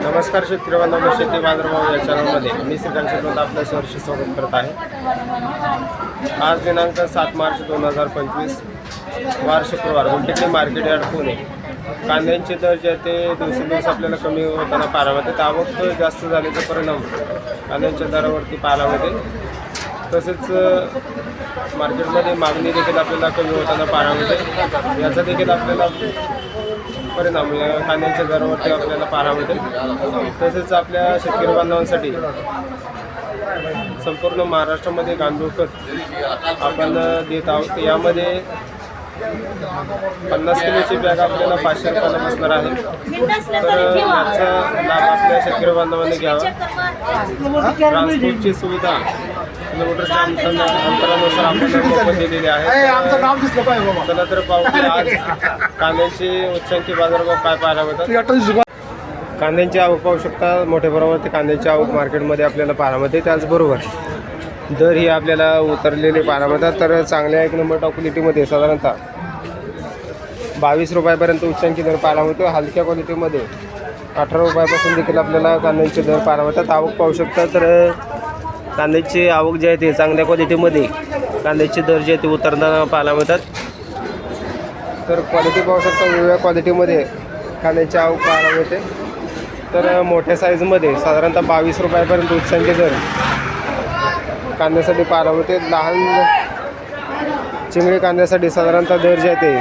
नमस्कार शेतकरी बांधवांनो, शेती बाजारभाव या चॅनलमध्ये मी श्रीकांत शेटवंत आपल्या सहर्ष स्वागत करत आहे. आज दिनांक 7 मार्च 2025 वार शुक्रवार. गुंटेकली मार्केट यार्ड पुणे. कांद्यांचे दर जे ते दिवसेंदिवस आपल्याला कमी होताना पाहायला मिळते. आवक जास्त झाल्याचा परिणाम कांद्यांच्या दरावरती पाहायला मिळते. तसेच मार्केटमध्ये मागणी देखील आपल्याला कमी होताना पाहायला मिळते. याचा देखील आपल्याला परिणाम कांद्यांच्या दरावरती आपल्याला पाहायला मिळते. तसेच आपल्या शेतकरी बांधवांसाठी संपूर्ण महाराष्ट्रामध्ये गांडूळ खत आपण देत आहोत. यामध्ये 50 किलोची बॅग आपल्याला 500 रुपयाला बसणार आहे. तर याचा लाभ आपल्या शेतकरी बांधवांनी घ्यावा. ट्रान्सपोर्टची सुविधा किलोमीटरच्या अंतरानुसार आपल्याला मोफत दिलेली आहे. चला तर पाहू की आज कांद्यांचे उच्चांकी बाजारभाव काय पाहायला मिळतात. कांद्यांची आवक पाहू शकता. मोठ्या प्रमाणात कांद्यांची आवक मार्केटमध्ये आपल्याला पाहायला मिळते. त्याचबरोबर दर ही आपल्याला उतरलेले पाहायला मिळतात. तर चांगल्या 1 नंबर टॉप क्वालिटीमध्ये साधारणतः 22 रुपयापर्यंत उच्चांकी दर पाहायला मिळतो. हलक्या क्वालिटीमध्ये 18 रुपयापासून देखील आपल्याला कांद्यांचे दर पाहायला मिळतात. आवक पाहू शकता. तर कांद्याची आवक जी आहे ते चांगल्या क्वालिटीमध्ये कांद्याचे दर जे ते उतरताना पाहायला मिळतात. तर क्वालिटी पाहू शकता. वेगवेगळ्या क्वालिटीमध्ये कांद्याची आवक पाहायला मिळते. तर मोठ्या साईजमध्ये साधारणतः 22 रुपयापर्यंत उच्चांकी दर कांद्यासाठी पाहायला मिळते. लहान चिंगडी कांद्यासाठी साधारणतः दर जे आहे ते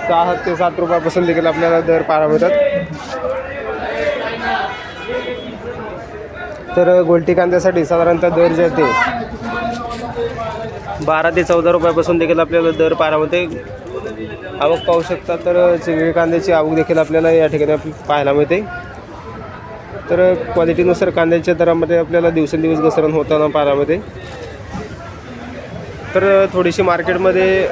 6 ते 7 रुपयापासून देखील आपल्याला दर पाहायला मिळतात. तर गोल्टी कांद्यासाठी साधारणतः दर जे आहे ते 12 ते 14 रुपयापासून देखील आपल्याला दर पाहायला मिळते. आवक पाहू शकता. तर चिंगडी कांद्याची आवक देखील आपल्याला या ठिकाणी पाहायला मिळते. तर क्वालिटीनुसार कांद्याच्या दरामध्ये आपल्याला दिवसेंदिवस घसरण होताना पाहायला मिळते. तर थोडीशी मार्केटमध्ये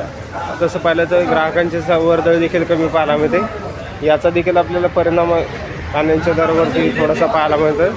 तसं पाहिलं तर ग्राहकांचे वर्दळ देखील कमी पाहायला मिळते. याचा देखील आपल्याला परिणाम कांद्यांच्या दरावरती थोडासा पाहायला मिळतो.